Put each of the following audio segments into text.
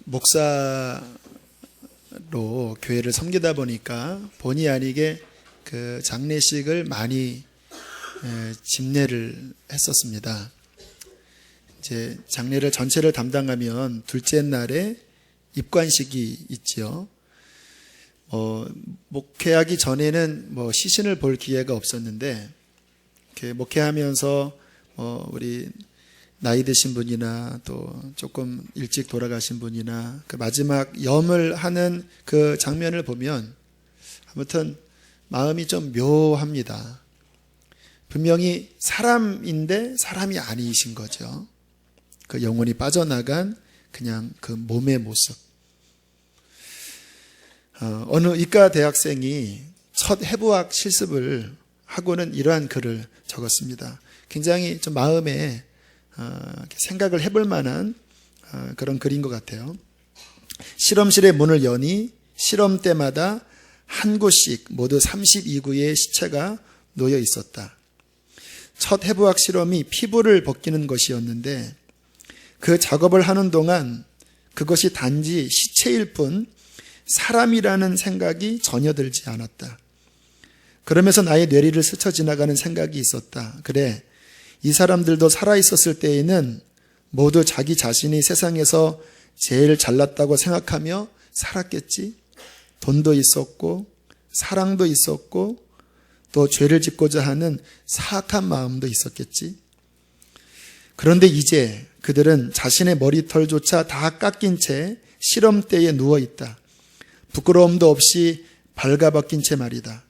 목사로 교회를 섬기다 보니까 본의 아니게 그 장례식을 많이 집례를 했었습니다. 이제 장례를 전체를 담당하면 둘째 날에 입관식이 있지요. 목회하기 전에는 시신을 볼 기회가 없었는데, 이렇게 목회하면서 우리 나이 드신 분이나 또 조금 일찍 돌아가신 분이나 그 마지막 염을 하는 그 장면을 보면 아무튼 마음이 좀 묘합니다. 분명히 사람인데 사람이 아니신 거죠. 그 영혼이 빠져나간 그냥 그 몸의 모습. 어느 이과 대학생이 첫 해부학 실습을 하고는 이러한 글을 적었습니다. 굉장히 좀 마음에 생각을 해볼 만한 그런 글인 것 같아요. 실험실의 문을 여니 실험 때마다 한 곳씩 모두 32구의 시체가 놓여 있었다. 첫 해부학 실험이 피부를 벗기는 것이었는데 그 작업을 하는 동안 그것이 단지 시체일 뿐 사람이라는 생각이 전혀 들지 않았다. 그러면서 나의 뇌리를 스쳐 지나가는 생각이 있었다. 그래, 이 사람들도 살아있었을 때에는 모두 자기 자신이 세상에서 제일 잘났다고 생각하며 살았겠지. 돈도 있었고 사랑도 있었고 또 죄를 짓고자 하는 사악한 마음도 있었겠지. 그런데 이제 그들은 자신의 머리털조차 다 깎인 채 실험대에 누워있다. 부끄러움도 없이 발가벗긴 채 말이다.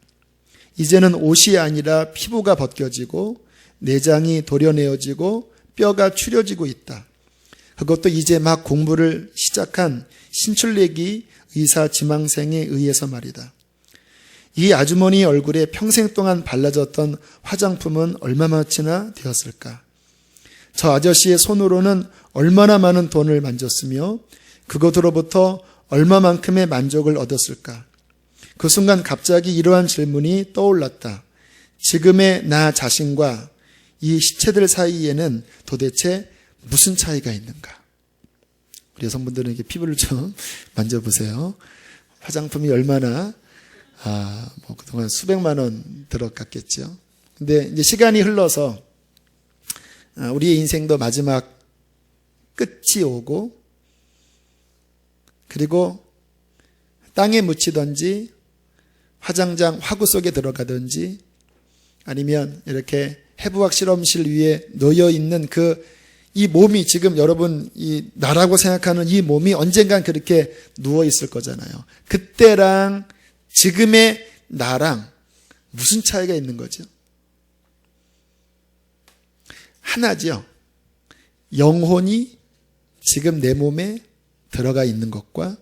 이제는 옷이 아니라 피부가 벗겨지고 내장이 도려내어지고 뼈가 추려지고 있다. 그것도 이제 막 공부를 시작한 신출내기 의사 지망생에 의해서 말이다. 이 아주머니 얼굴에 평생 동안 발라졌던 화장품은 얼마만치나 되었을까? 저 아저씨의 손으로는 얼마나 많은 돈을 만졌으며 그것으로부터 얼마만큼의 만족을 얻었을까? 그 순간 갑자기 이러한 질문이 떠올랐다. 지금의 나 자신과 이 시체들 사이에는 도대체 무슨 차이가 있는가? 우리 여성분들은 이렇게 피부를 좀 만져보세요. 화장품이 얼마나 그동안 수백만 원 들어갔겠죠. 근데 이제 시간이 흘러서 우리의 인생도 마지막 끝이 오고, 그리고 땅에 묻히든지 화장장 화구 속에 들어가든지 아니면 이렇게 해부학 실험실 위에 놓여 있는 이 몸이 지금 여러분 이 나라고 생각하는 이 몸이 언젠간 그렇게 누워 있을 거잖아요. 그때랑 지금의 나랑 무슨 차이가 있는 거죠? 하나죠. 영혼이 지금 내 몸에 들어가 있는 것과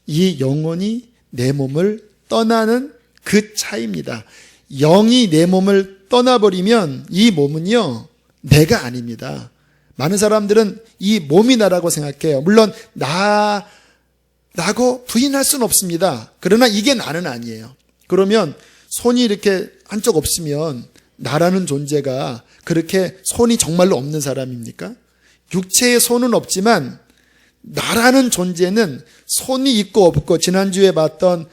이 영혼이 내 몸을 떠나는 그 차이입니다. 영이 내 몸을 떠나버리면 이 몸은요, 내가 아닙니다. 많은 사람들은 이 몸이 나라고 생각해요. 물론 나고 부인할 수는 없습니다. 그러나 이게 나는 아니에요. 그러면 손이 이렇게 한쪽 없으면 나라는 존재가 그렇게 손이 정말로 없는 사람입니까? 육체에 손은 없지만 나라는 존재는 손이 있고 없고, 지난주에 봤던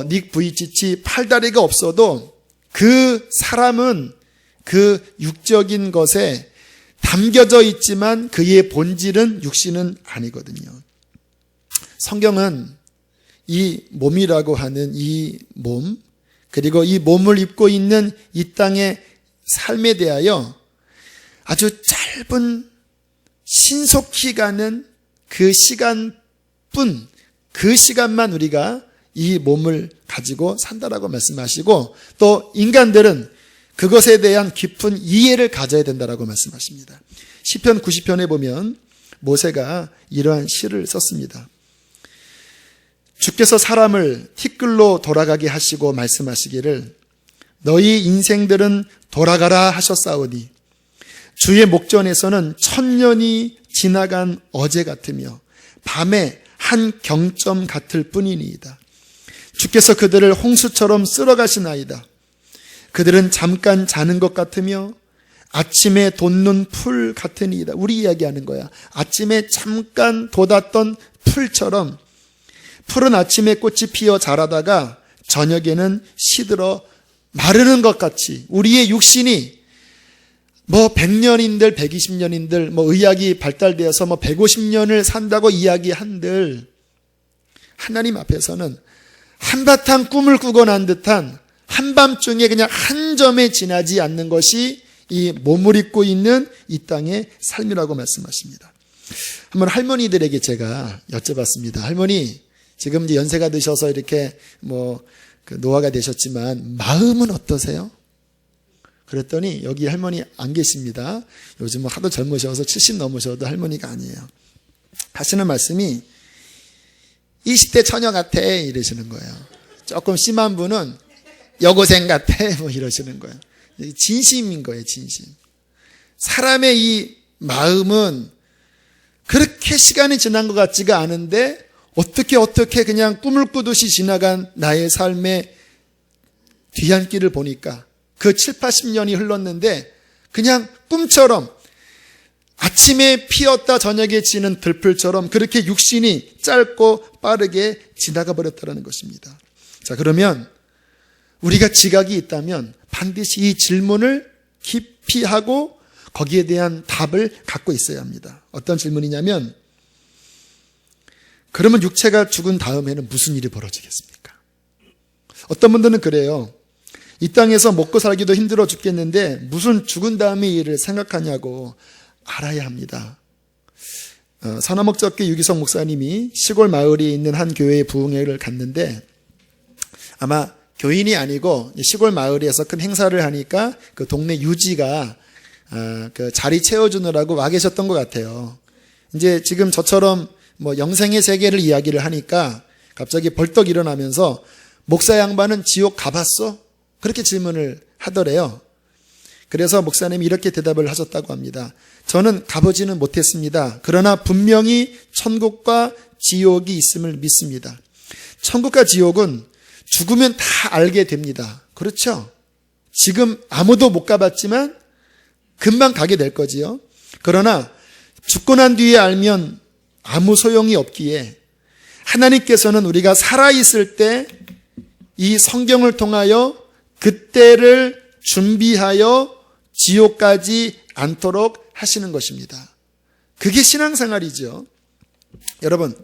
닉 부이치치 팔다리가 없어도 그 사람은 그 육적인 것에 담겨져 있지만 그의 본질은 육신은 아니거든요. 성경은 이 몸이라고 하는 이 몸, 그리고 이 몸을 입고 있는 이 땅의 삶에 대하여 아주 짧은 신속히 가는 그 시간뿐, 그 시간만 우리가 이 몸을 가지고 산다라고 말씀하시고, 또 인간들은 그것에 대한 깊은 이해를 가져야 된다라고 말씀하십니다. 시편 90편에 보면 모세가 이러한 시를 썼습니다. 주께서 사람을 티끌로 돌아가게 하시고 말씀하시기를 너희 인생들은 돌아가라 하셨사오니 주의 목전에서는 1000년이 지나간 어제 같으며 밤에 한 경점 같을 뿐이니이다. 주께서 그들을 홍수처럼 쓸어가시나이다. 그들은 잠깐 자는 것 같으며 아침에 돋는 풀 같으니이다. 우리 이야기하는 거야. 아침에 잠깐 돋았던 풀처럼 푸른 아침에 꽃이 피어 자라다가 저녁에는 시들어 마르는 것 같이 우리의 육신이 100년인들 120년인들 의학이 발달되어서 150년을 산다고 이야기한들 하나님 앞에서는 한바탕 꿈을 꾸고 난 듯한 한밤중에 그냥 한 점에 지나지 않는 것이 이 몸을 입고 있는 이 땅의 삶이라고 말씀하십니다. 한번 할머니들에게 제가 여쭤봤습니다. 할머니, 지금 이제 연세가 드셔서 이렇게 노화가 되셨지만 마음은 어떠세요? 그랬더니 여기 할머니 안 계십니다. 요즘 하도 젊으셔서 70 넘으셔도 할머니가 아니에요. 하시는 말씀이 20대 처녀 같아 이러시는 거예요. 조금 심한 분은 여고생 같아 이러시는 거예요. 진심인 거예요, 진심. 사람의 이 마음은 그렇게 시간이 지난 것 같지가 않은데 어떻게 그냥 꿈을 꾸듯이 지나간 나의 삶의 뒤안길을 보니까 그 7, 80년이 흘렀는데 그냥 꿈처럼 아침에 피었다 저녁에 지는 들풀처럼 그렇게 육신이 짧고 빠르게 지나가 버렸다는 것입니다. 자, 그러면 우리가 지각이 있다면 반드시 이 질문을 깊이 하고 거기에 대한 답을 갖고 있어야 합니다. 어떤 질문이냐면, 그러면 육체가 죽은 다음에는 무슨 일이 벌어지겠습니까? 어떤 분들은 그래요. 이 땅에서 먹고 살기도 힘들어 죽겠는데 무슨 죽은 다음의 일을 생각하냐고. 알아야 합니다. 산화목적기 유기성 목사님이 시골 마을에 있는 한 교회에 부흥회를 갔는데 아마 교인이 아니고 시골 마을에서 큰 행사를 하니까 그 동네 유지가 그 자리 채워주느라고 와 계셨던 것 같아요. 이제 지금 저처럼 영생의 세계를 이야기를 하니까 갑자기 벌떡 일어나면서 목사 양반은 지옥 가봤어? 그렇게 질문을 하더래요. 그래서 목사님이 이렇게 대답을 하셨다고 합니다. 저는 가보지는 못했습니다. 그러나 분명히 천국과 지옥이 있음을 믿습니다. 천국과 지옥은 죽으면 다 알게 됩니다. 그렇죠? 지금 아무도 못 가봤지만 금방 가게 될 거지요. 그러나 죽고 난 뒤에 알면 아무 소용이 없기에 하나님께서는 우리가 살아있을 때 이 성경을 통하여 그때를 준비하여 지옥까지 않도록 하시는 것입니다. 그게 신앙생활이죠. 여러분,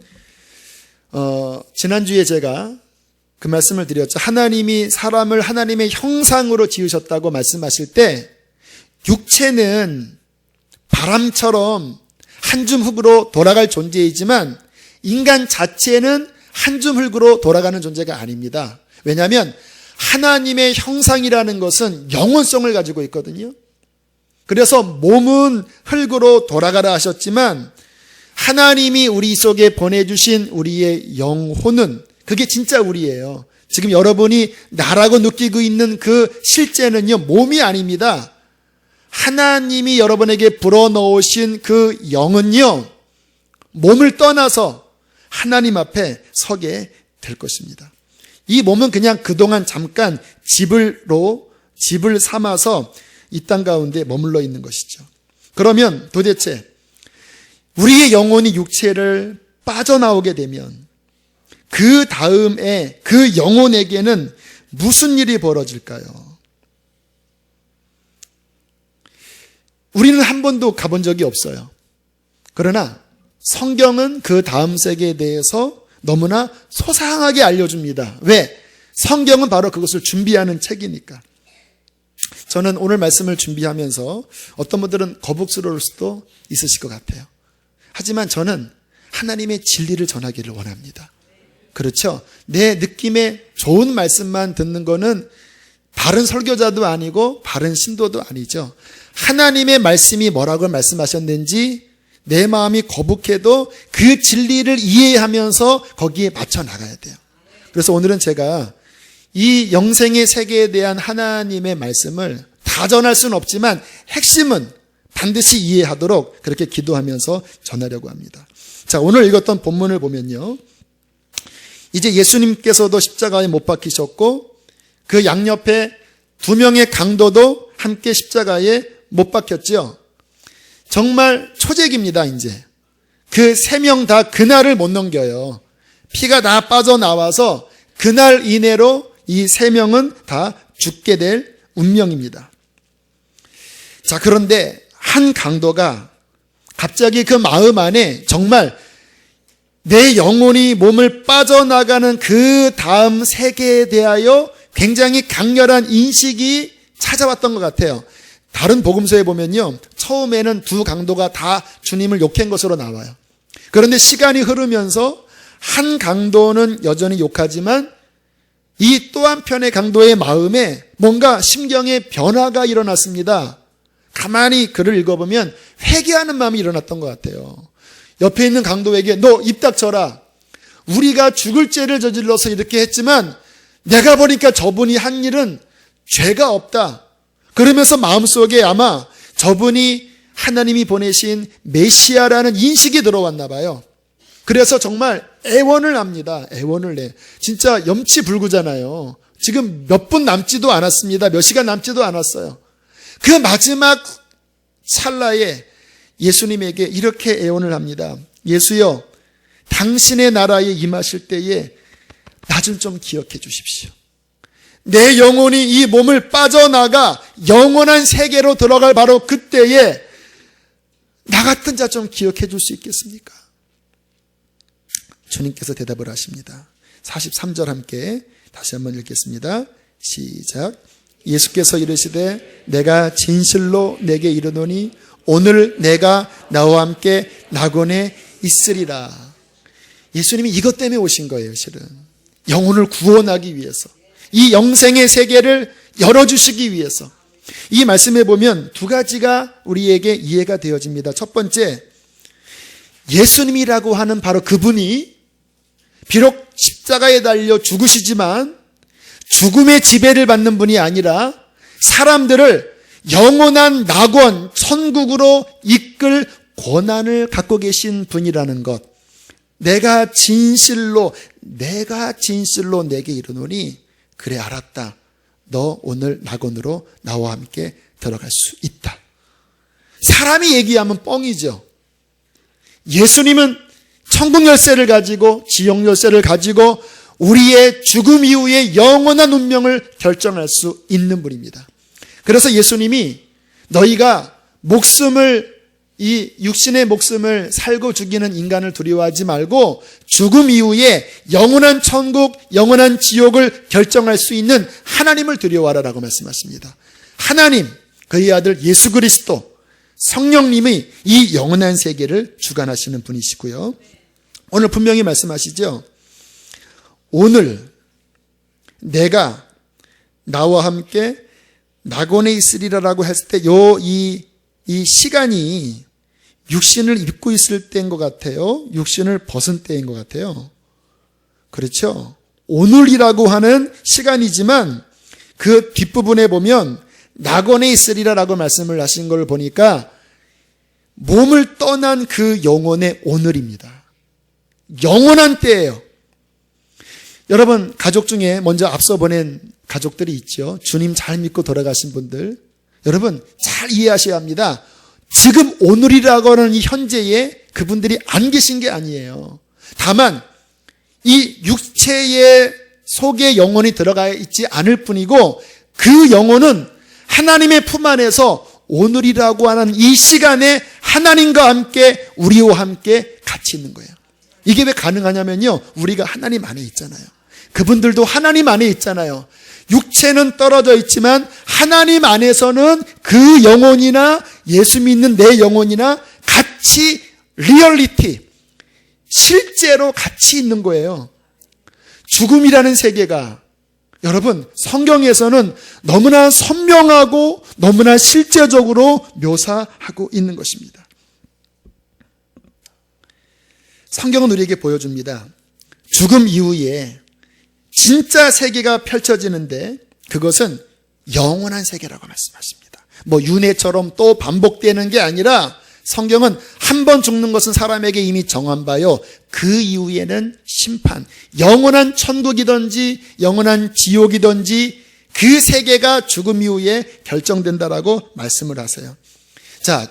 지난주에 제가 그 말씀을 드렸죠. 하나님이 사람을 하나님의 형상으로 지으셨다고 말씀하실 때 육체는 바람처럼 한 줌 흙으로 돌아갈 존재이지만 인간 자체는 한 줌 흙으로 돌아가는 존재가 아닙니다. 왜냐하면 하나님의 형상이라는 것은 영혼성을 가지고 있거든요. 그래서 몸은 흙으로 돌아가라 하셨지만 하나님이 우리 속에 보내주신 우리의 영혼은 그게 진짜 우리예요. 지금 여러분이 나라고 느끼고 있는 그 실제는요, 몸이 아닙니다. 하나님이 여러분에게 불어넣으신 그 영은요, 몸을 떠나서 하나님 앞에 서게 될 것입니다. 이 몸은 그냥 그동안 잠깐 집을 삼아서 이 땅 가운데 머물러 있는 것이죠. 그러면 도대체 우리의 영혼이 육체를 빠져나오게 되면 그 다음에 그 영혼에게는 무슨 일이 벌어질까요? 우리는 한 번도 가본 적이 없어요. 그러나 성경은 그 다음 세계에 대해서 너무나 소상하게 알려줍니다. 왜? 성경은 바로 그것을 준비하는 책이니까. 저는 오늘 말씀을 준비하면서 어떤 분들은 거북스러울 수도 있으실 것 같아요. 하지만 저는 하나님의 진리를 전하기를 원합니다. 그렇죠? 내 느낌에 좋은 말씀만 듣는 거는 바른 설교자도 아니고 바른 신도도 아니죠. 하나님의 말씀이 뭐라고 말씀하셨는지 내 마음이 거북해도 그 진리를 이해하면서 거기에 맞춰 나가야 돼요. 그래서 오늘은 제가 이 영생의 세계에 대한 하나님의 말씀을 다 전할 수는 없지만 핵심은 반드시 이해하도록 그렇게 기도하면서 전하려고 합니다. 자, 오늘 읽었던 본문을 보면요, 이제 예수님께서도 십자가에 못 박히셨고 그 양옆에 두 명의 강도도 함께 십자가에 못 박혔죠. 정말 초재기입니다. 이제 그 3명 다 그날을 못 넘겨요. 피가 다 빠져나와서 그날 이내로 이 3명은 다 죽게 될 운명입니다. 자, 그런데 한 강도가 갑자기 그 마음 안에 정말 내 영혼이 몸을 빠져나가는 그 다음 세계에 대하여 굉장히 강렬한 인식이 찾아왔던 것 같아요. 다른 복음서에 보면요, 처음에는 두 강도가 다 주님을 욕한 것으로 나와요. 그런데 시간이 흐르면서 한 강도는 여전히 욕하지만 이 또 한편의 강도의 마음에 뭔가 심경의 변화가 일어났습니다. 가만히 글을 읽어보면 회개하는 마음이 일어났던 것 같아요. 옆에 있는 강도에게 너 입 닥쳐라. 우리가 죽을 죄를 저질러서 이렇게 했지만 내가 보니까 저분이 한 일은 죄가 없다. 그러면서 마음속에 아마 저분이 하나님이 보내신 메시아라는 인식이 들어왔나 봐요. 그래서 정말 애원을 합니다. 애원을 내. 진짜 염치불구잖아요. 지금 몇 분 남지도 않았습니다. 몇 시간 남지도 않았어요. 그 마지막 찰나에 예수님에게 이렇게 애원을 합니다. 예수여, 당신의 나라에 임하실 때에 나 좀 기억해 주십시오. 내 영혼이 이 몸을 빠져나가 영원한 세계로 들어갈 바로 그때에 나 같은 자 좀 기억해 줄 수 있겠습니까? 주님께서 대답을 하십니다. 43절 함께 다시 한번 읽겠습니다. 시작. 예수께서 이르시되 내가 진실로 내게 이르노니 오늘 내가 나와 함께 낙원에 있으리라. 예수님이 이것 때문에 오신 거예요. 실은 영혼을 구원하기 위해서, 이 영생의 세계를 열어주시기 위해서. 이 말씀에 보면 두 가지가 우리에게 이해가 되어집니다. 첫 번째, 예수님이라고 하는 바로 그분이 비록 십자가에 달려 죽으시지만 죽음의 지배를 받는 분이 아니라 사람들을 영원한 낙원, 천국으로 이끌 권한을 갖고 계신 분이라는 것. 내가 진실로 내게 이르노니 그래 알았다. 너 오늘 낙원으로 나와 함께 들어갈 수 있다. 사람이 얘기하면 뻥이죠. 예수님은 천국 열쇠를 가지고, 지옥 열쇠를 가지고 우리의 죽음 이후의 영원한 운명을 결정할 수 있는 분입니다. 그래서 예수님이 너희가 이 육신의 목숨을 살고 죽이는 인간을 두려워하지 말고 죽음 이후에 영원한 천국, 영원한 지옥을 결정할 수 있는 하나님을 두려워하라라고 말씀하십니다. 하나님, 그의 아들 예수 그리스도, 성령님이 이 영원한 세계를 주관하시는 분이시고요. 오늘 분명히 말씀하시죠. 오늘 내가 나와 함께 낙원에 있으리라라고 했을 때 이 시간이 육신을 입고 있을 때인 것 같아요? 육신을 벗은 때인 것 같아요? 그렇죠? 오늘이라고 하는 시간이지만 그 뒷부분에 보면 낙원에 있으리라라고 말씀을 하신 걸 보니까 몸을 떠난 그 영혼의 오늘입니다. 영원한 때예요. 여러분, 가족 중에 먼저 앞서 보낸 가족들이 있죠. 주님 잘 믿고 돌아가신 분들. 여러분, 잘 이해하셔야 합니다. 지금 오늘이라고 하는 이 현재에 그분들이 안 계신 게 아니에요. 다만 이 육체의 속에 영혼이 들어가 있지 않을 뿐이고 그 영혼은 하나님의 품 안에서 오늘이라고 하는 이 시간에 하나님과 함께, 우리와 함께 같이 있는 거예요. 이게 왜 가능하냐면요, 우리가 하나님 안에 있잖아요. 그분들도 하나님 안에 있잖아요. 육체는 떨어져 있지만 하나님 안에서는 그 영혼이나 예수 믿는 내 영혼이나 같이 리얼리티, 실제로 같이 있는 거예요. 죽음이라는 세계가 여러분 성경에서는 너무나 선명하고 너무나 실제적으로 묘사하고 있는 것입니다. 성경은 우리에게 보여줍니다. 죽음 이후에 진짜 세계가 펼쳐지는데 그것은 영원한 세계라고 말씀하십니다. 윤회처럼 또 반복되는 게 아니라 성경은 한 번 죽는 것은 사람에게 이미 정한 바요. 그 이후에는 심판, 영원한 천국이든지 영원한 지옥이든지 그 세계가 죽음 이후에 결정된다라고 말씀을 하세요. 자,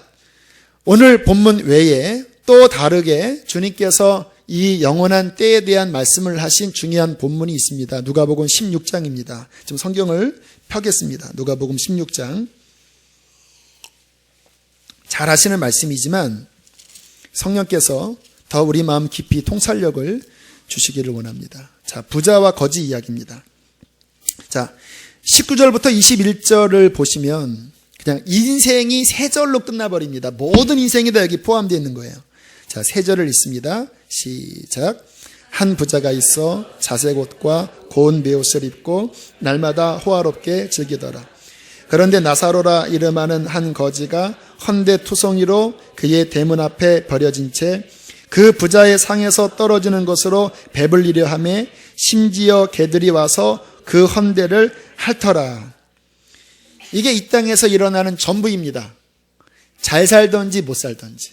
오늘 본문 외에 또 다르게 주님께서 이 영원한 때에 대한 말씀을 하신 중요한 본문이 있습니다. 누가복음 16장입니다. 지금 성경을 펴겠습니다. 누가복음 16장. 잘 아시는 말씀이지만 성령께서 더 우리 마음 깊이 통찰력을 주시기를 원합니다. 자, 부자와 거지 이야기입니다. 자, 19절부터 21절을 보시면 그냥 인생이 세 절로 끝나버립니다. 모든 인생이 다 여기 포함되어 있는 거예요. 자, 세 절을 읽습니다. 시작. 한 부자가 있어 자색 옷과 고운 베옷을 입고 날마다 호화롭게 즐기더라. 그런데 나사로라 이름하는 한 거지가 헌데투성이로 그의 대문 앞에 버려진 채 그 부자의 상에서 떨어지는 것으로 배불리려 하매 심지어 개들이 와서 그 헌데를 핥더라. 이게 이 땅에서 일어나는 전부입니다. 잘 살던지 못 살던지.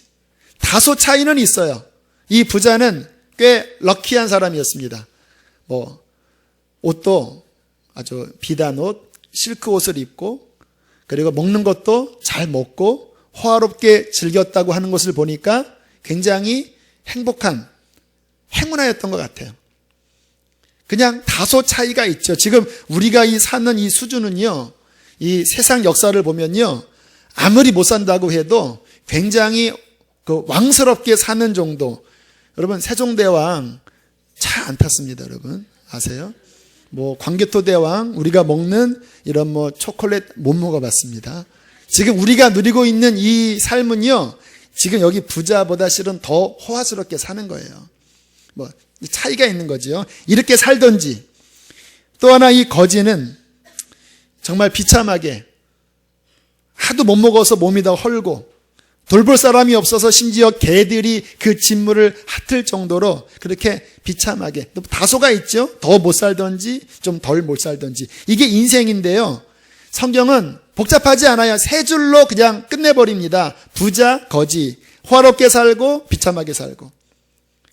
다소 차이는 있어요. 이 부자는 꽤 럭키한 사람이었습니다. 옷도 아주 비단 옷, 실크 옷을 입고, 그리고 먹는 것도 잘 먹고 호화롭게 즐겼다고 하는 것을 보니까 굉장히 행복한, 행운아였던 것 같아요. 그냥 다소 차이가 있죠. 지금 우리가 사는 이 수준은요, 이 세상 역사를 보면요, 아무리 못 산다고 해도 굉장히 왕스럽게 사는 정도. 여러분, 세종대왕 차 안 탔습니다. 여러분 아세요? 광개토대왕 우리가 먹는 이런 초콜릿 못 먹어봤습니다. 지금 우리가 누리고 있는 이 삶은요, 지금 여기 부자보다 실은 더 호화스럽게 사는 거예요. 차이가 있는 거죠. 이렇게 살던지. 또 하나 이 거지는 정말 비참하게 하도 못 먹어서 몸이 다 헐고 돌볼 사람이 없어서 심지어 개들이 그 진물을 핥을 정도로 그렇게 비참하게, 다소가 있죠. 더 못 살던지 좀 덜 못 살던지. 이게 인생인데요, 성경은 복잡하지 않아요. 세 줄로 그냥 끝내버립니다. 부자, 거지, 호화롭게 살고 비참하게 살고.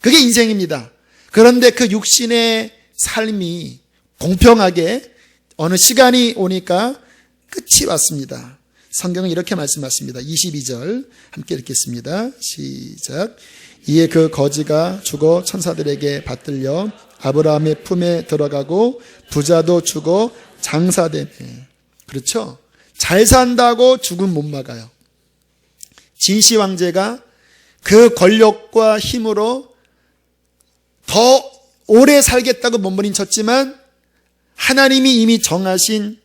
그게 인생입니다. 그런데 그 육신의 삶이 공평하게 어느 시간이 오니까 끝이 왔습니다. 성경은 이렇게 말씀하십니다. 22절 함께 읽겠습니다. 시작. 이에 그 거지가 죽어 천사들에게 받들려 아브라함의 품에 들어가고 부자도 죽어 장사되네. 그렇죠? 잘 산다고 죽음 못 막아요. 진시 황제가 그 권력과 힘으로 더 오래 살겠다고 몸부림쳤지만 하나님이 이미 정하신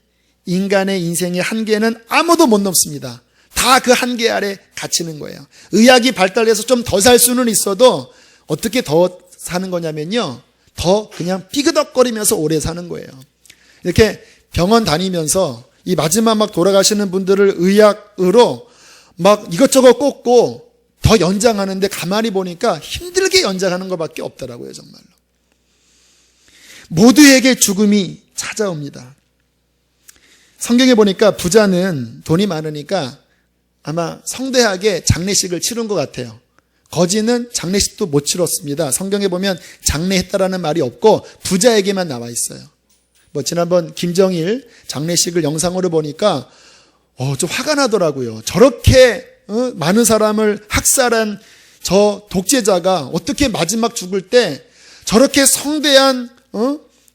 인간의 인생의 한계는 아무도 못 넘습니다. 다 그 한계 아래 갇히는 거예요. 의학이 발달해서 좀 더 살 수는 있어도 어떻게 더 사는 거냐면요, 더 그냥 삐그덕거리면서 오래 사는 거예요. 이렇게 병원 다니면서 이 마지막 막 돌아가시는 분들을 의학으로 막 이것저것 꽂고 더 연장하는데 가만히 보니까 힘들게 연장하는 것밖에 없더라고요. 정말로 모두에게 죽음이 찾아옵니다. 성경에 보니까 부자는 돈이 많으니까 아마 성대하게 장례식을 치른 것 같아요. 거지는 장례식도 못 치렀습니다. 성경에 보면 장례했다라는 말이 없고 부자에게만 나와 있어요. 지난번 김정일 장례식을 영상으로 보니까 좀 화가 나더라고요. 저렇게 많은 사람을 학살한 저 독재자가 어떻게 마지막 죽을 때 저렇게 성대한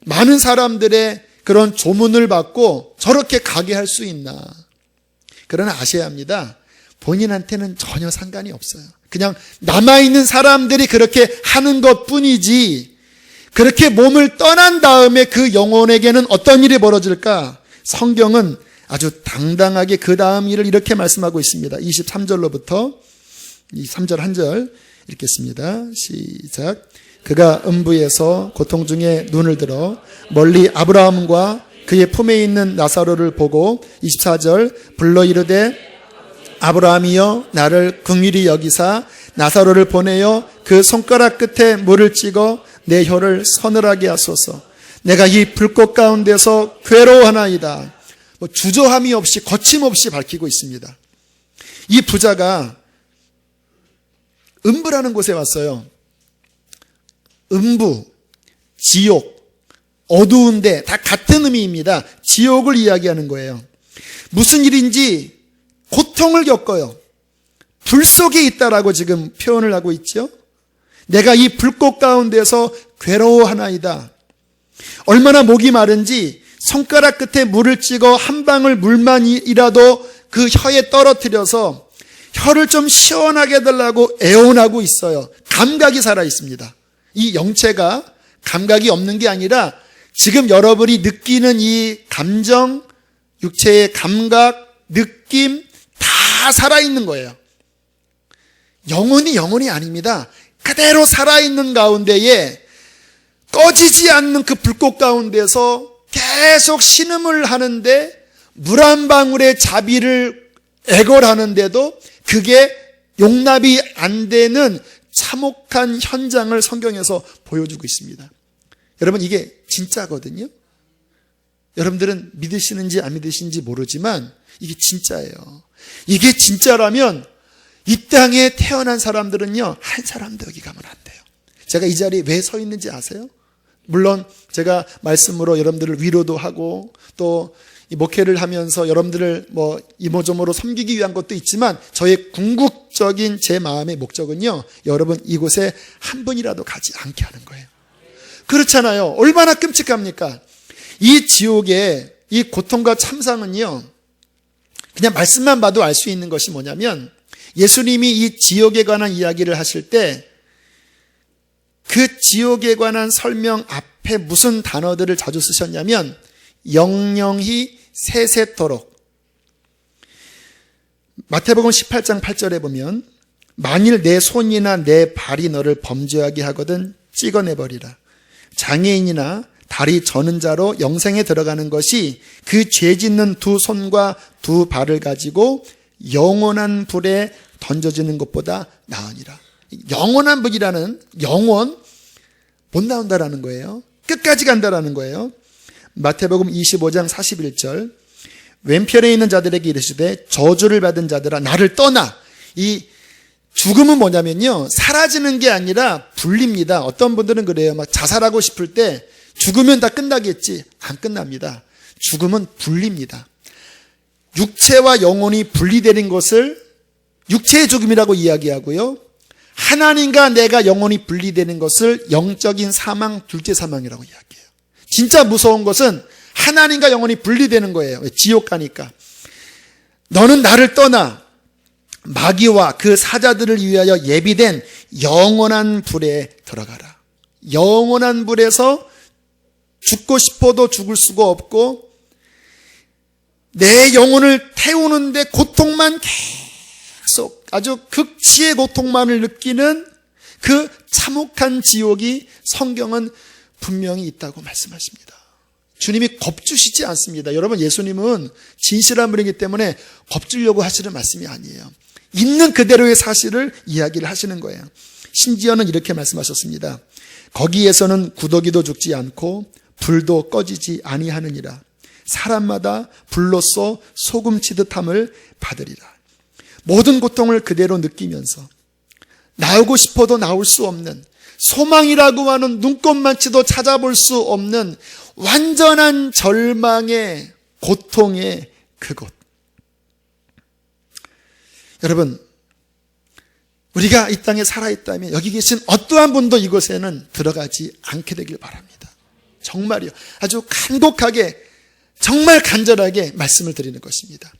많은 사람들의 그런 조문을 받고 저렇게 가게 할 수 있나. 그러나 아셔야 합니다. 본인한테는 전혀 상관이 없어요. 그냥 남아있는 사람들이 그렇게 하는 것뿐이지, 그렇게 몸을 떠난 다음에 그 영혼에게는 어떤 일이 벌어질까? 성경은 아주 당당하게 그 다음 일을 이렇게 말씀하고 있습니다. 23절로부터 3절 한 절 읽겠습니다. 시작. 그가 음부에서 고통 중에 눈을 들어 멀리 아브라함과 그의 품에 있는 나사로를 보고 24절 불러 이르되 아브라함이여 나를 긍휼히 여기사 나사로를 보내어 그 손가락 끝에 물을 찍어 내 혀를 서늘하게 하소서. 내가 이 불꽃 가운데서 괴로워하나이다. 주저함이 없이 거침없이 밝히고 있습니다. 이 부자가 음부라는 곳에 왔어요. 음부, 지옥, 어두운데 다 같은 의미입니다. 지옥을 이야기하는 거예요. 무슨 일인지 고통을 겪어요. 불 속에 있다라고 지금 표현을 하고 있죠. 내가 이 불꽃 가운데서 괴로워하나이다. 얼마나 목이 마른지 손가락 끝에 물을 찍어 한 방울 물만이라도 그 혀에 떨어뜨려서 혀를 좀 시원하게 해달라고 애원하고 있어요. 감각이 살아 있습니다. 이 영체가 감각이 없는 게 아니라 지금 여러분이 느끼는 이 감정, 육체의 감각, 느낌 다 살아있는 거예요. 영혼이 아닙니다. 그대로 살아있는 가운데에 꺼지지 않는 그 불꽃 가운데서 계속 신음을 하는데 물 한 방울의 자비를 애걸하는데도 그게 용납이 안 되는 참혹한 현장을 성경에서 보여주고 있습니다. 여러분, 이게 진짜거든요. 여러분들은 믿으시는지 안 믿으시는지 모르지만 이게 진짜예요. 이게 진짜라면 이 땅에 태어난 사람들은요, 한 사람도 여기 가면 안 돼요. 제가 이 자리에 왜 서 있는지 아세요? 물론 제가 말씀으로 여러분들을 위로도 하고 또 이 목회를 하면서 여러분들을 이모저모로 섬기기 위한 것도 있지만 저의 궁극적인 제 마음의 목적은요, 여러분 이곳에 한 분이라도 가지 않게 하는 거예요. 그렇잖아요. 얼마나 끔찍합니까? 이 지옥의 이 고통과 참상은요, 그냥 말씀만 봐도 알 수 있는 것이 뭐냐면, 예수님이 이 지옥에 관한 이야기를 하실 때 그 지옥에 관한 설명 앞에 무슨 단어들을 자주 쓰셨냐면 영영히 세세토록. 마태복음 18장 8절에 보면 만일 내 손이나 내 발이 너를 범죄하게 하거든 찍어내버리라. 장애인이나 다리 저는 자로 영생에 들어가는 것이 그 죄 짓는 두 손과 두 발을 가지고 영원한 불에 던져지는 것보다 나으니라. 영원한 불이라는 영원 못 나온다라는 거예요. 끝까지 간다라는 거예요. 마태복음 25장 41절 왼편에 있는 자들에게 이르시되 저주를 받은 자들아 나를 떠나. 이 죽음은 뭐냐면요, 사라지는 게 아니라 불립니다. 어떤 분들은 그래요. 막 자살하고 싶을 때 죽으면 다 끝나겠지. 안 끝납니다. 죽음은 불립니다. 육체와 영혼이 분리되는 것을 육체의 죽음이라고 이야기하고요, 하나님과 내가 영혼이 분리되는 것을 영적인 사망, 둘째 사망이라고 이야기해요. 진짜 무서운 것은 하나님과 영혼이 분리되는 거예요. 지옥 가니까. 너는 나를 떠나 마귀와 그 사자들을 위하여 예비된 영원한 불에 들어가라. 영원한 불에서 죽고 싶어도 죽을 수가 없고 내 영혼을 태우는데 고통만 계속 아주 극치의 고통만을 느끼는 그 참혹한 지옥이 성경은 분명히 있다고 말씀하십니다. 주님이 겁주시지 않습니다. 여러분, 예수님은 진실한 분이기 때문에 겁주려고 하시는 말씀이 아니에요. 있는 그대로의 사실을 이야기를 하시는 거예요. 심지어는 이렇게 말씀하셨습니다. 거기에서는 구더기도 죽지 않고 불도 꺼지지 아니하느니라. 사람마다 불로써 소금치듯함을 받으리라. 모든 고통을 그대로 느끼면서 나오고 싶어도 나올 수 없는, 소망이라고 하는 눈꼽만치도 찾아볼 수 없는 완전한 절망의 고통의 그곳. 여러분, 우리가 이 땅에 살아있다면 여기 계신 어떠한 분도 이곳에는 들어가지 않게 되길 바랍니다. 정말이요. 아주 간곡하게, 정말 간절하게 말씀을 드리는 것입니다.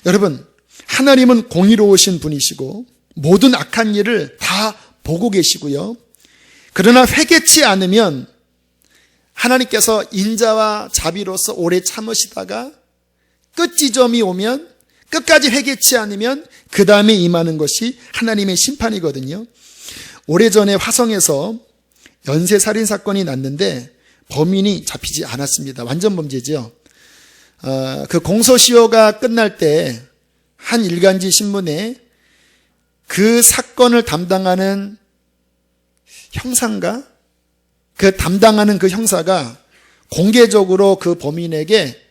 여러분, 하나님은 공의로우신 분이시고 모든 악한 일을 다 보고 계시고요. 그러나 회개치 않으면 하나님께서 인자와 자비로서 오래 참으시다가 끝지점이 오면, 끝까지 회개치 않으면 그 다음에 임하는 것이 하나님의 심판이거든요. 오래전에 화성에서 연쇄살인 사건이 났는데 범인이 잡히지 않았습니다. 완전 범죄죠. 그 공소시효가 끝날 때 한 일간지 신문에 그 사건을 담당하는 형사인가? 그 담당하는 그 형사가 공개적으로 그 범인에게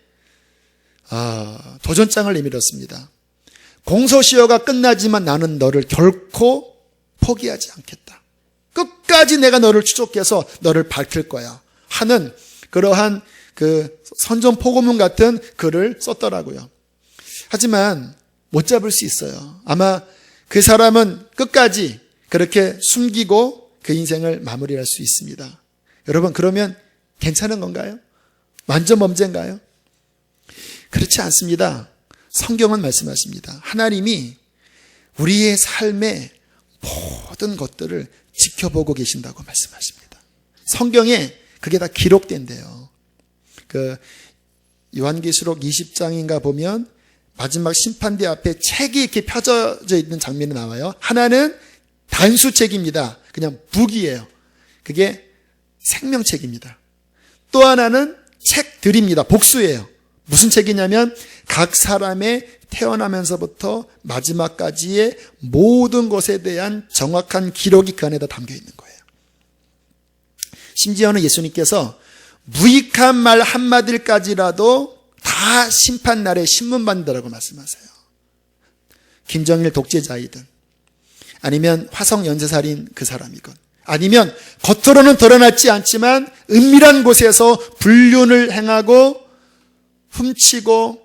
도전장을 내밀었습니다. 공소시효가 끝나지만 나는 너를 결코 포기하지 않겠다. 끝까지 내가 너를 추적해서 너를 밝힐 거야 하는 그러한 그 선전포고문 같은 글을 썼더라고요. 하지만 못 잡을 수 있어요. 아마 그 사람은 끝까지 그렇게 숨기고 그 인생을 마무리할 수 있습니다. 여러분, 그러면 괜찮은 건가요? 완전 범죄인가요? 그렇지 않습니다. 성경은 말씀하십니다. 하나님이 우리의 삶의 모든 것들을 지켜보고 계신다고 말씀하십니다. 성경에 그게 다 기록된대요. 그 요한계시록 20장인가 보면 마지막 심판대 앞에 책이 이렇게 펴져져 있는 장면이 나와요. 하나는 단수책입니다. 그냥 북이에요. 그게 생명책입니다. 또 하나는 책들입니다. 복수예요. 무슨 책이냐면 각 사람의 태어나면서부터 마지막까지의 모든 것에 대한 정확한 기록이 그 안에다 담겨 있는 거예요. 심지어는 예수님께서 무익한 말 한마디까지라도 다 심판날에 신문받는다라고 말씀하세요. 김정일 독재자이든 아니면 화성 연쇄살인 그 사람이건 아니면 겉으로는 드러났지 않지만 은밀한 곳에서 불륜을 행하고 훔치고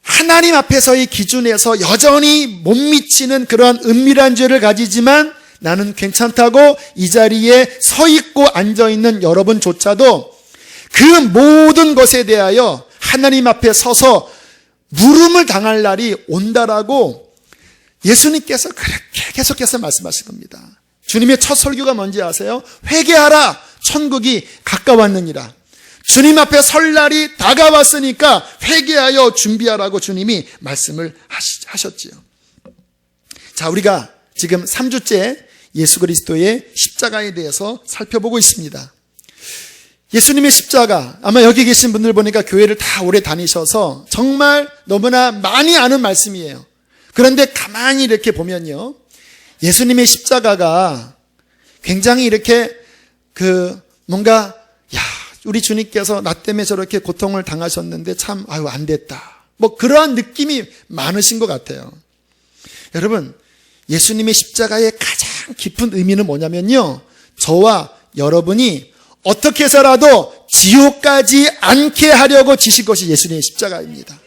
하나님 앞에서의 기준에서 여전히 못 미치는 그런 은밀한 죄를 가지지만 나는 괜찮다고 이 자리에 서 있고 앉아 있는 여러분조차도 그 모든 것에 대하여 하나님 앞에 서서 물음을 당할 날이 온다라고 예수님께서 그렇게 계속해서 말씀하신 겁니다. 주님의 첫 설교가 뭔지 아세요? 회개하라, 천국이 가까웠느니라. 주님 앞에 설 날이 다가왔으니까 회개하여 준비하라고 주님이 말씀을 하셨지요. 자, 우리가 지금 3주째 예수 그리스도의 십자가에 대해서 살펴보고 있습니다. 예수님의 십자가, 아마 여기 계신 분들 보니까 교회를 다 오래 다니셔서 정말 너무나 많이 아는 말씀이에요. 그런데 가만히 이렇게 보면요, 예수님의 십자가가 굉장히 이렇게 뭔가 우리 주님께서 나 때문에 저렇게 고통을 당하셨는데 참 안 됐다, 뭐 그러한 느낌이 많으신 것 같아요. 여러분, 예수님의 십자가의 가장 깊은 의미는 뭐냐면요, 저와 여러분이 어떻게 해서라도 지옥 가지 않게 하려고 지신 것이 예수님의 십자가입니다.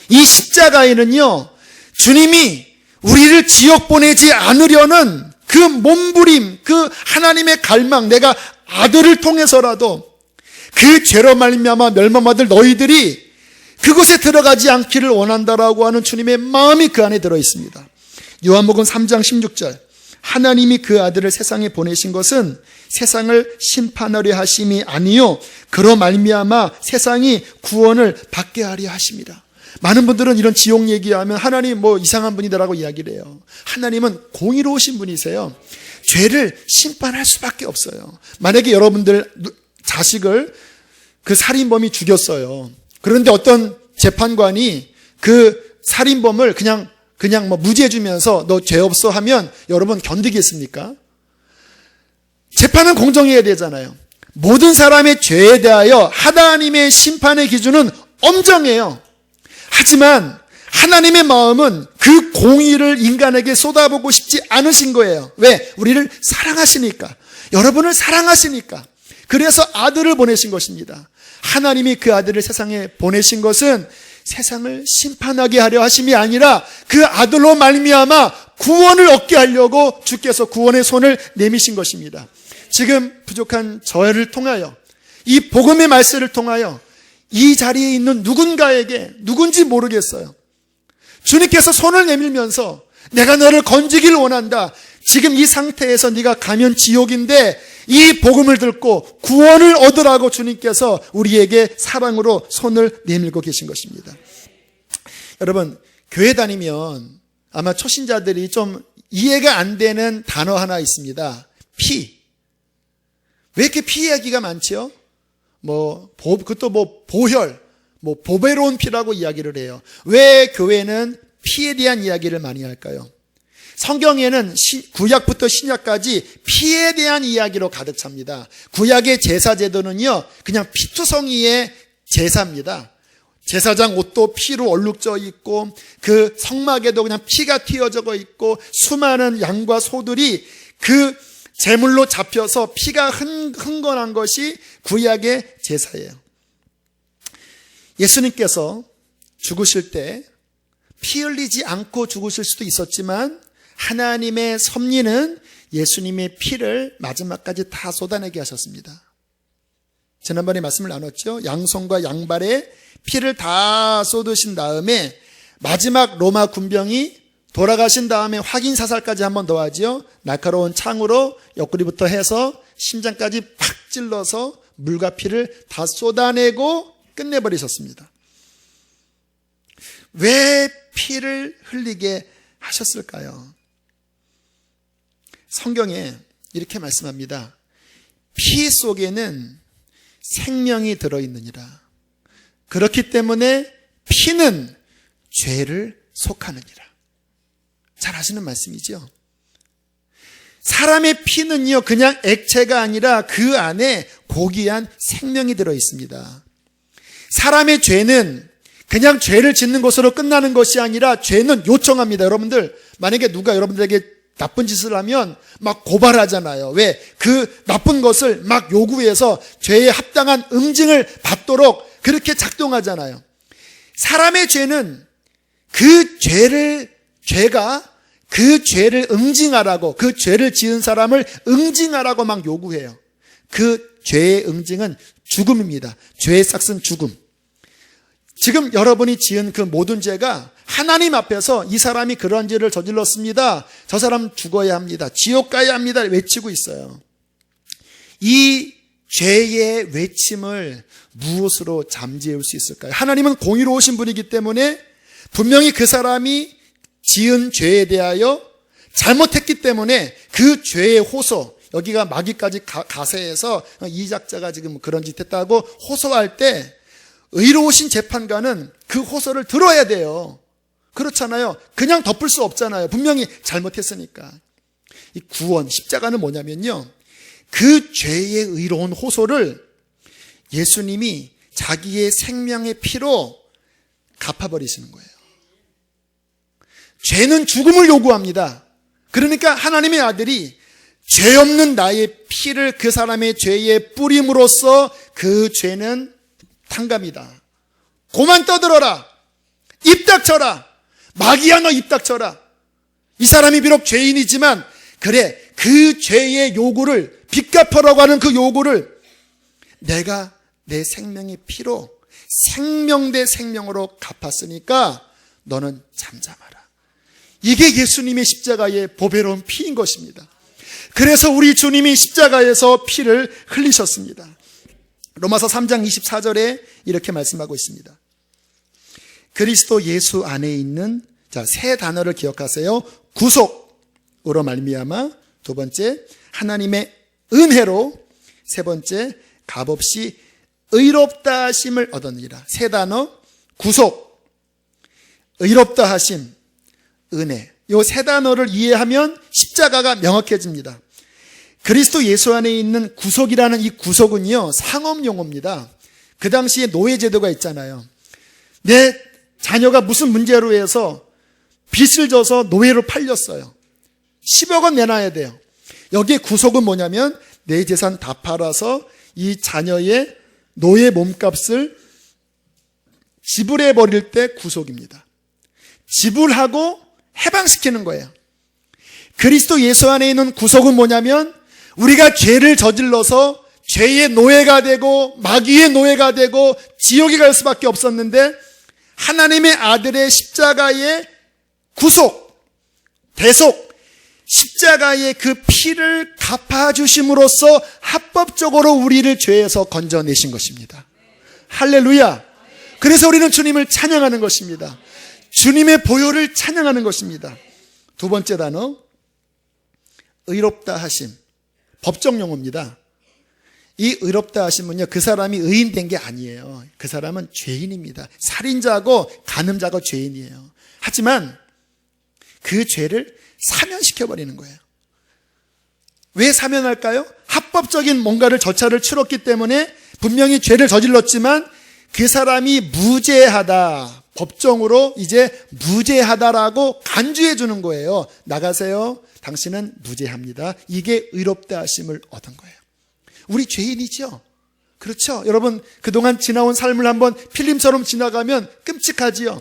이 십자가에는요, 주님이 우리를 지옥 보내지 않으려는 그 몸부림, 그 하나님의 갈망, 내가 아들을 통해서라도 그 죄로 말미암아 멸망받을 너희들이 그곳에 들어가지 않기를 원한다라고 하는 주님의 마음이 그 안에 들어 있습니다. 요한복음 3장 16절, 하나님이 그 아들을 세상에 보내신 것은 세상을 심판하려 하심이 아니요 그로 말미암아 세상이 구원을 받게 하려 하심이라. 많은 분들은 이런 지옥 얘기하면 하나님 뭐 이상한 분이다라고 이야기를 해요. 하나님은 공의로우신 분이세요. 죄를 심판할 수밖에 없어요. 만약에 여러분들 자식을 그 살인범이 죽였어요. 그런데 어떤 재판관이 그 살인범을 그냥 뭐 무죄 주면서 너 죄 없어 하면 여러분 견디겠습니까? 재판은 공정해야 되잖아요. 모든 사람의 죄에 대하여 하나님의 심판의 기준은 엄정해요. 하지만 하나님의 마음은 그 공의를 인간에게 쏟아보고 싶지 않으신 거예요. 왜? 우리를 사랑하시니까, 여러분을 사랑하시니까. 그래서 아들을 보내신 것입니다. 하나님이 그 아들을 세상에 보내신 것은 세상을 심판하게 하려 하심이 아니라 그 아들로 말미암아 구원을 얻게 하려고 주께서 구원의 손을 내미신 것입니다. 지금 부족한 저를 통하여, 이 복음의 말씀을 통하여 이 자리에 있는 누군가에게, 누군지 모르겠어요, 주님께서 손을 내밀면서 내가 너를 건지길 원한다. 지금 이 상태에서 네가 가면 지옥인데 이 복음을 듣고 구원을 얻으라고 주님께서 우리에게 사랑으로 손을 내밀고 계신 것입니다. 여러분, 교회 다니면 아마 초신자들이 좀 이해가 안 되는 단어 하나 있습니다. 피. 왜 이렇게 피 이야기가 많죠? 그것도 보혈, 보배로운 피라고 이야기를 해요. 왜 교회는 피에 대한 이야기를 많이 할까요? 성경에는 구약부터 신약까지 피에 대한 이야기로 가득 찹니다. 구약의 제사 제도는요, 그냥 피투성이의 제사입니다. 제사장 옷도 피로 얼룩져 있고 그 성막에도 그냥 피가 튀어져 있고 수많은 양과 소들이 그 제물로 잡혀서 피가 흥건한 것이 구약의 제사예요. 예수님께서 죽으실 때 피 흘리지 않고 죽으실 수도 있었지만 하나님의 섭리는 예수님의 피를 마지막까지 다 쏟아내게 하셨습니다. 지난번에 말씀을 나눴죠. 양손과 양발에 피를 다 쏟으신 다음에 마지막 로마 군병이 돌아가신 다음에 확인 사살까지 한 번 더 하죠. 날카로운 창으로 옆구리부터 해서 심장까지 팍 찔러서 물과 피를 다 쏟아내고 끝내버리셨습니다. 왜 피를 흘리게 하셨을까요? 성경에 이렇게 말씀합니다. 피 속에는 생명이 들어있느니라. 그렇기 때문에 피는 죄를 속하느니라. 잘 아시는 말씀이죠? 사람의 피는요, 그냥 액체가 아니라 그 안에 고귀한 생명이 들어있습니다. 사람의 죄는 그냥 죄를 짓는 것으로 끝나는 것이 아니라 죄는 요청합니다. 여러분들, 만약에 누가 여러분들에게 나쁜 짓을 하면 막 고발하잖아요. 왜? 그 나쁜 것을 막 요구해서 죄에 합당한 응징을 받도록 그렇게 작동하잖아요. 사람의 죄는 죄가 그 죄를 응징하라고, 그 죄를 지은 사람을 응징하라고 막 요구해요. 그 죄의 응징은 죽음입니다. 죄의 삭은 죽음. 지금 여러분이 지은 그 모든 죄가 하나님 앞에서 이 사람이 그런 죄를 저질렀습니다. 저 사람 죽어야 합니다. 지옥 가야 합니다. 외치고 있어요. 이 죄의 외침을 무엇으로 잠재울 수 있을까요? 하나님은 공의로우신 분이기 때문에 분명히 그 사람이 지은 죄에 대하여 잘못했기 때문에 그 죄의 호소, 여기가 마귀까지 가세해서 이 작자가 지금 그런 짓 했다고 호소할 때 의로우신 재판관은 그 호소를 들어야 돼요. 그렇잖아요. 그냥 덮을 수 없잖아요. 분명히 잘못했으니까. 이 구원, 십자가는 뭐냐면요, 그 죄의 의로운 호소를 예수님이 자기의 생명의 피로 갚아버리시는 거예요. 죄는 죽음을 요구합니다. 그러니까 하나님의 아들이 죄 없는 나의 피를 그 사람의 죄에 뿌림으로써 그 죄는 탕감이다. 고만 떠들어라. 입 닥쳐라. 마귀야, 너 입 닥쳐라. 이 사람이 비록 죄인이지만 그래, 그 죄의 요구를, 빚 갚으라고 하는 그 요구를 내가 내 생명의 피로 생명 대 생명으로 갚았으니까 너는 잠잠하라. 이게 예수님의 십자가의 보배로운 피인 것입니다. 그래서 우리 주님이 십자가에서 피를 흘리셨습니다. 로마서 3장 24절에 이렇게 말씀하고 있습니다. 그리스도 예수 안에 있는, 세 단어를 기억하세요. 구속으로 말미암아, 두 번째 하나님의 은혜로, 세 번째 값없이 의롭다 하심을 얻었느니라. 세 단어, 구속, 의롭다 하심, 은혜. 이 세 단어를 이해하면 십자가가 명확해집니다. 그리스도 예수 안에 있는 구속이라는 이 구속은요, 상업 용어입니다. 그 당시에 노예제도가 있잖아요. 내 자녀가 무슨 문제로 해서 빚을 져서 노예로 팔렸어요. 10억 원 내놔야 돼요. 여기에 구속은 뭐냐면 내 재산 다 팔아서 이 자녀의 노예 몸값을 지불해 버릴 때 구속입니다. 지불하고 해방시키는 거예요. 그리스도 예수 안에 있는 구속은 뭐냐면 우리가 죄를 저질러서 죄의 노예가 되고 마귀의 노예가 되고 지옥에 갈 수밖에 없었는데 하나님의 아들의 십자가의 구속, 대속, 십자가의 그 피를 갚아주심으로써 합법적으로 우리를 죄에서 건져내신 것입니다. 할렐루야. 그래서 우리는 주님을 찬양하는 것입니다. 주님의 보혈을 찬양하는 것입니다. 두 번째 단어, 의롭다 하심. 법정 용어입니다. 이 의롭다 하심은요, 그 사람이 의인된 게 아니에요. 그 사람은 죄인입니다. 살인자고 간음자고 죄인이에요. 하지만 그 죄를 사면시켜버리는 거예요. 왜 사면할까요? 합법적인 뭔가를 절차를 치렀기 때문에 분명히 죄를 저질렀지만 그 사람이 무죄하다. 법정으로 이제 무죄하다라고 간주해 주는 거예요. 나가세요. 당신은 무죄합니다. 이게 의롭다 하심을 얻은 거예요. 우리 죄인이죠. 그렇죠? 여러분, 그동안 지나온 삶을 한번 필름처럼 지나가면 끔찍하지요.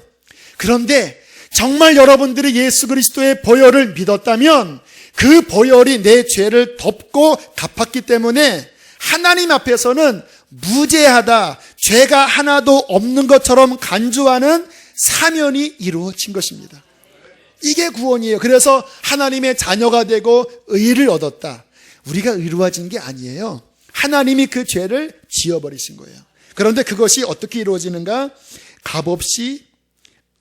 그런데 정말 여러분들이 예수 그리스도의 보혈을 믿었다면 그 보혈이 내 죄를 덮고 갚았기 때문에 하나님 앞에서는 무죄하다, 죄가 하나도 없는 것처럼 간주하는 사면이 이루어진 것입니다. 이게 구원이에요. 그래서 하나님의 자녀가 되고 의를 얻었다. 우리가 의로워진 게 아니에요. 하나님이 그 죄를 지어버리신 거예요. 그런데 그것이 어떻게 이루어지는가? 값없이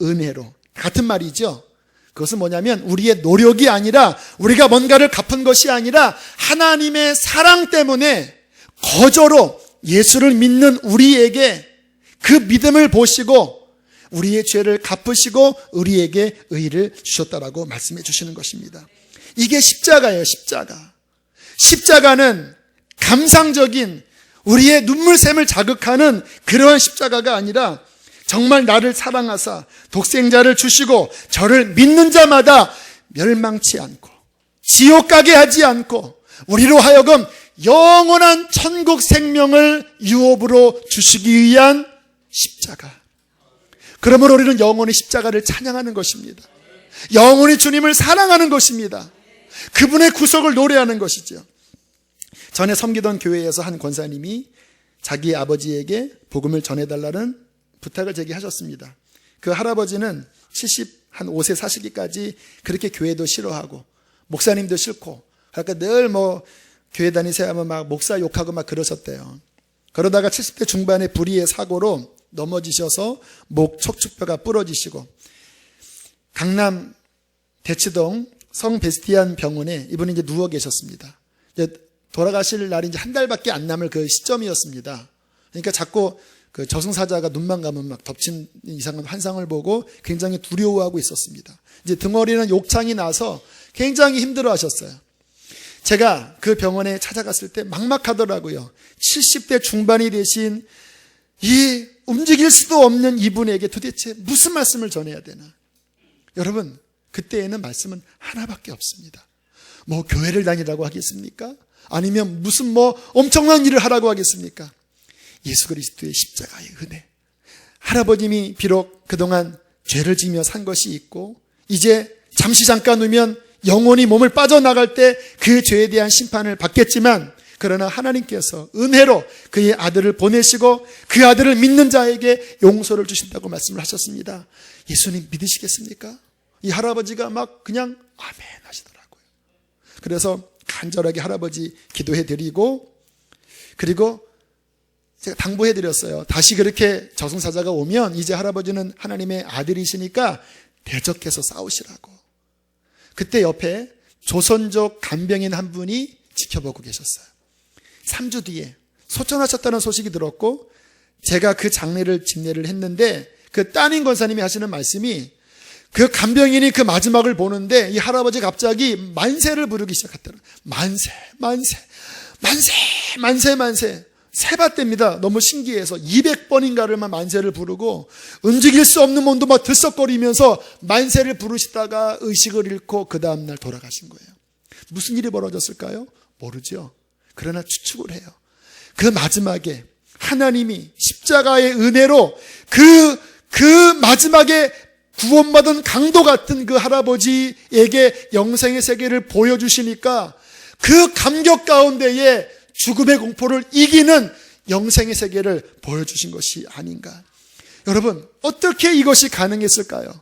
은혜로. 같은 말이죠. 그것은 뭐냐면 우리의 노력이 아니라, 우리가 뭔가를 갚은 것이 아니라 하나님의 사랑 때문에 거저로 예수를 믿는 우리에게 그 믿음을 보시고 우리의 죄를 갚으시고 우리에게 의를 주셨다라고 말씀해 주시는 것입니다. 이게 십자가예요. 십자가. 십자가는 감상적인 우리의 눈물샘을 자극하는 그러한 십자가가 아니라 정말 나를 사랑하사 독생자를 주시고 저를 믿는 자마다 멸망치 않고 지옥 가게 하지 않고 우리로 하여금 영원한 천국 생명을 유업으로 주시기 위한 십자가. 그러므로 우리는 영원히 십자가를 찬양하는 것입니다. 영원히 주님을 사랑하는 것입니다. 그분의 구속을 노래하는 것이죠. 전에 섬기던 교회에서 한 권사님이 자기 아버지에게 복음을 전해달라는 부탁을 제게 하셨습니다. 그 할아버지는 75세 사시기까지 그렇게 교회도 싫어하고 목사님도 싫고, 그러니까 늘 교회 다니세요 하면 막 목사 욕하고 막 그러셨대요. 그러다가 70대 중반에 불의의 사고로 넘어지셔서 목 척추뼈가 부러지시고 강남 대치동 성 베스티안 병원에 이분이 이제 누워 계셨습니다. 이제 돌아가실 날이 이제 한 달밖에 안 남을 그 시점이었습니다. 그러니까 자꾸 그 저승사자가 눈만 감으면 막 덮친 이상한 환상을 보고 굉장히 두려워하고 있었습니다. 이제 등허리는 욕창이 나서 굉장히 힘들어 하셨어요. 제가 그 병원에 찾아갔을 때 막막하더라고요. 70대 중반이 되신 이 움직일 수도 없는 이분에게 도대체 무슨 말씀을 전해야 되나? 여러분, 그때에는 말씀은 하나밖에 없습니다. 교회를 다니라고 하겠습니까? 아니면 무슨 엄청난 일을 하라고 하겠습니까? 예수 그리스도의 십자가의 은혜. 할아버님이 비록 그동안 죄를 지며 산 것이 있고 이제 잠시 잠깐 후면 영혼이 몸을 빠져나갈 때 그 죄에 대한 심판을 받겠지만, 그러나 하나님께서 은혜로 그의 아들을 보내시고 그 아들을 믿는 자에게 용서를 주신다고 말씀을 하셨습니다. 예수님 믿으시겠습니까? 이 할아버지가 막 그냥 아멘 하시더라고요. 그래서 간절하게 할아버지 기도해 드리고, 그리고 제가 당부해 드렸어요. 다시 그렇게 저승사자가 오면 이제 할아버지는 하나님의 아들이시니까 대적해서 싸우시라고. 그때 옆에 조선족 간병인 한 분이 지켜보고 계셨어요. 3주 뒤에 소천하셨다는 소식이 들었고, 제가 그 장례를 집례를 했는데 그 따님 권사님이 하시는 말씀이, 그 간병인이 그 마지막을 보는데 이 할아버지 갑자기 만세를 부르기 시작했더라고요. 만세, 만세, 만세, 만세, 만세. 세밭대입니다. 너무 신기해서 200번인가를만 만세를 부르고 움직일 수 없는 몸도 막 들썩거리면서 만세를 부르시다가 의식을 잃고 그 다음날 돌아가신 거예요. 무슨 일이 벌어졌을까요? 모르죠. 그러나 추측을 해요. 그 마지막에 하나님이 십자가의 은혜로 그 마지막에 구원받은 강도 같은 그 할아버지에게 영생의 세계를 보여주시니까 그 감격 가운데에 죽음의 공포를 이기는 영생의 세계를 보여주신 것이 아닌가. 여러분, 어떻게 이것이 가능했을까요?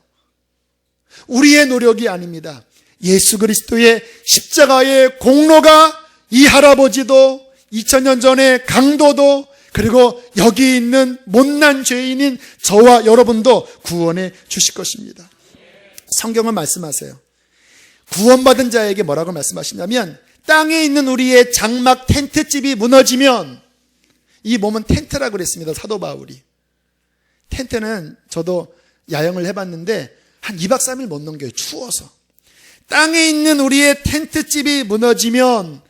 우리의 노력이 아닙니다. 예수 그리스도의 십자가의 공로가 이 할아버지도 2000년 전의 강도도 그리고 여기 있는 못난 죄인인 저와 여러분도 구원해 주실 것입니다. 성경은 말씀하세요. 구원받은 자에게 뭐라고 말씀하시냐면, 땅에 있는 우리의 장막 텐트집이 무너지면, 이 몸은 텐트라고 그랬습니다. 사도 바울이. 텐트는 저도 야영을 해봤는데 한 2박 3일 못 넘겨요. 추워서. 땅에 있는 우리의 텐트집이 무너지면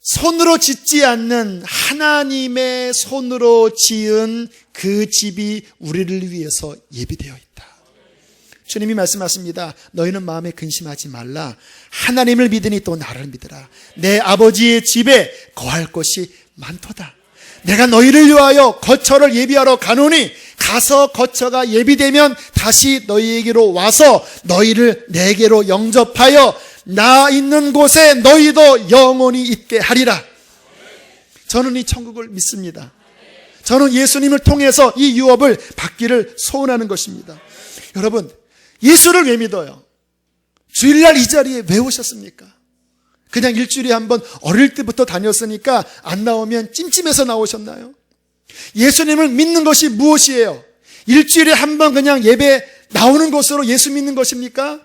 손으로 짓지 않는 하나님의 손으로 지은 그 집이 우리를 위해서 예비되어 있다. 주님이 말씀하십니다. 너희는 마음에 근심하지 말라. 하나님을 믿으니 또 나를 믿으라. 내 아버지의 집에 거할 것이 많도다. 내가 너희를 위하여 거처를 예비하러 가노니 가서 거처가 예비되면 다시 너희에게로 와서 너희를 내게로 영접하여 나 있는 곳에 너희도 영원히 있게 하리라. 저는 이 천국을 믿습니다. 저는 예수님을 통해서 이 유업을 받기를 소원하는 것입니다. 여러분, 예수를 왜 믿어요? 주일날 이 자리에 왜 오셨습니까? 그냥 일주일에 한번 어릴 때부터 다녔으니까 안 나오면 찜찜해서 나오셨나요? 예수님을 믿는 것이 무엇이에요? 일주일에 한번 그냥 예배 나오는 것으로 예수 믿는 것입니까?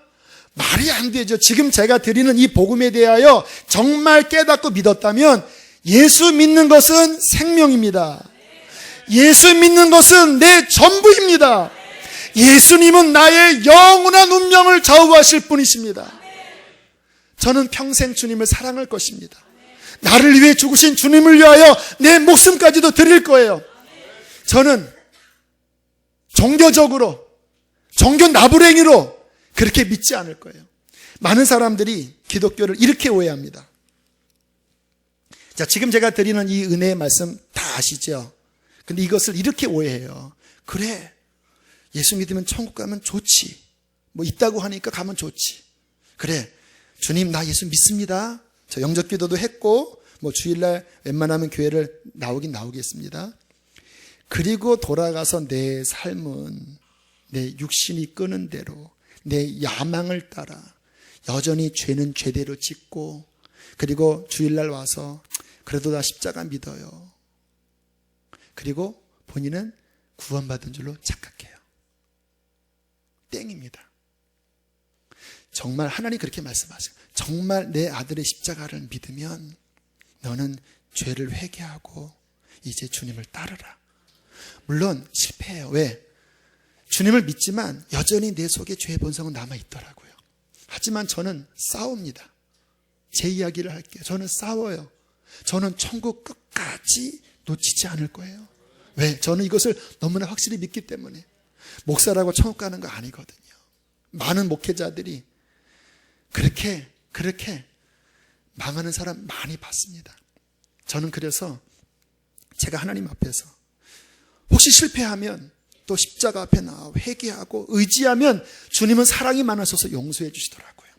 말이 안 되죠. 지금 제가 드리는 이 복음에 대하여 정말 깨닫고 믿었다면 예수 믿는 것은 생명입니다. 예수 믿는 것은 내 전부입니다. 예수님은 나의 영원한 운명을 좌우하실 분이십니다. 저는 평생 주님을 사랑할 것입니다. 나를 위해 죽으신 주님을 위하여 내 목숨까지도 드릴 거예요. 저는 종교적으로, 종교 나부랭이로 그렇게 믿지 않을 거예요. 많은 사람들이 기독교를 이렇게 오해합니다. 자, 지금 제가 드리는 이 은혜의 말씀 다 아시죠? 근데 이것을 이렇게 오해해요. 그래, 예수 믿으면 천국 가면 좋지. 뭐 있다고 하니까 가면 좋지. 그래, 주님 나 예수 믿습니다. 저 영접기도도 했고 뭐 주일날 웬만하면 교회를 나오긴 나오겠습니다. 그리고 돌아가서 내 삶은 내 육신이 끄는 대로 내 야망을 따라 여전히 죄는 죄대로 짓고, 그리고 주일날 와서 그래도 나 십자가 믿어요. 그리고 본인은 구원받은 줄로 착각해요. 땡입니다. 정말 하나님 그렇게 말씀하세요. 정말 내 아들의 십자가를 믿으면 너는 죄를 회개하고 이제 주님을 따르라. 물론 실패해요. 왜? 주님을 믿지만 여전히 내 속에 죄의 본성은 남아있더라고요. 하지만 저는 싸웁니다. 제 이야기를 할게요. 저는 싸워요. 저는 천국 끝까지 놓치지 않을 거예요. 왜? 저는 이것을 너무나 확실히 믿기 때문에. 목사라고 천국 가는 거 아니거든요. 많은 목회자들이 그렇게 망하는 사람 많이 봤습니다. 저는 그래서 제가 하나님 앞에서 혹시 실패하면 또 십자가 앞에 나와 회개하고 의지하면 주님은 사랑이 많으셔서 용서해 주시더라고요.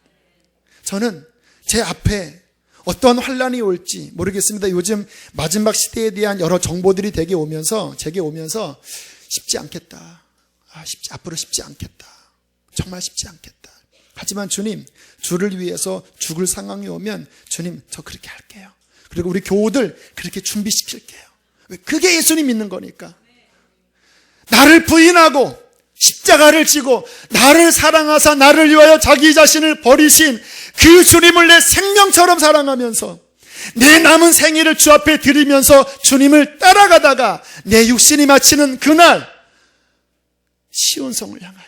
저는 제 앞에 어떤 환란이 올지 모르겠습니다. 요즘 마지막 시대에 대한 여러 정보들이 제게 오면서 쉽지 않겠다. 앞으로 쉽지 않겠다. 정말 쉽지 않겠다. 하지만 주님, 주를 위해서 죽을 상황이 오면 주님, 저 그렇게 할게요. 그리고 우리 교우들 그렇게 준비시킬게요. 왜? 그게 예수님 믿는 거니까. 나를 부인하고 십자가를 지고 나를 사랑하사 나를 위하여 자기 자신을 버리신 그 주님을 내 생명처럼 사랑하면서 내 남은 생애를 주 앞에 드리면서 주님을 따라가다가 내 육신이 마치는 그날 시온성을 향하여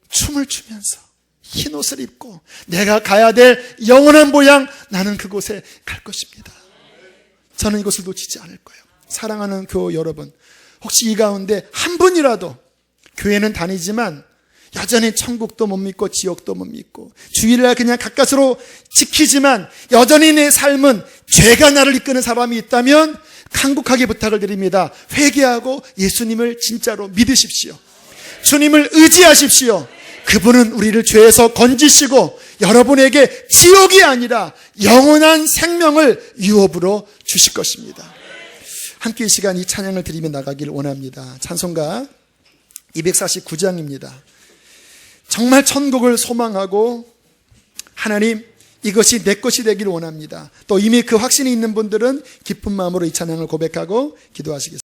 춤을 추면서 흰 옷을 입고 내가 가야 될 영원한 보양, 나는 그곳에 갈 것입니다. 저는 이것을 놓치지 않을 거예요. 사랑하는 교우 여러분, 혹시 이 가운데 한 분이라도 교회는 다니지만 여전히 천국도 못 믿고 지옥도 못 믿고 주일날 그냥 가까스로 지키지만 여전히 내 삶은 죄가 나를 이끄는 사람이 있다면 간곡하게 부탁을 드립니다. 회개하고 예수님을 진짜로 믿으십시오. 주님을 의지하십시오. 그분은 우리를 죄에서 건지시고 여러분에게 지옥이 아니라 영원한 생명을 유업으로 주실 것입니다. 함께 이 시간 이 찬양을 드리며 나가기를 원합니다. 찬송가 249장입니다. 정말 천국을 소망하고 하나님, 이것이 내 것이 되기를 원합니다. 또 이미 그 확신이 있는 분들은 기쁜 마음으로 이 찬양을 고백하고 기도하시겠습니다.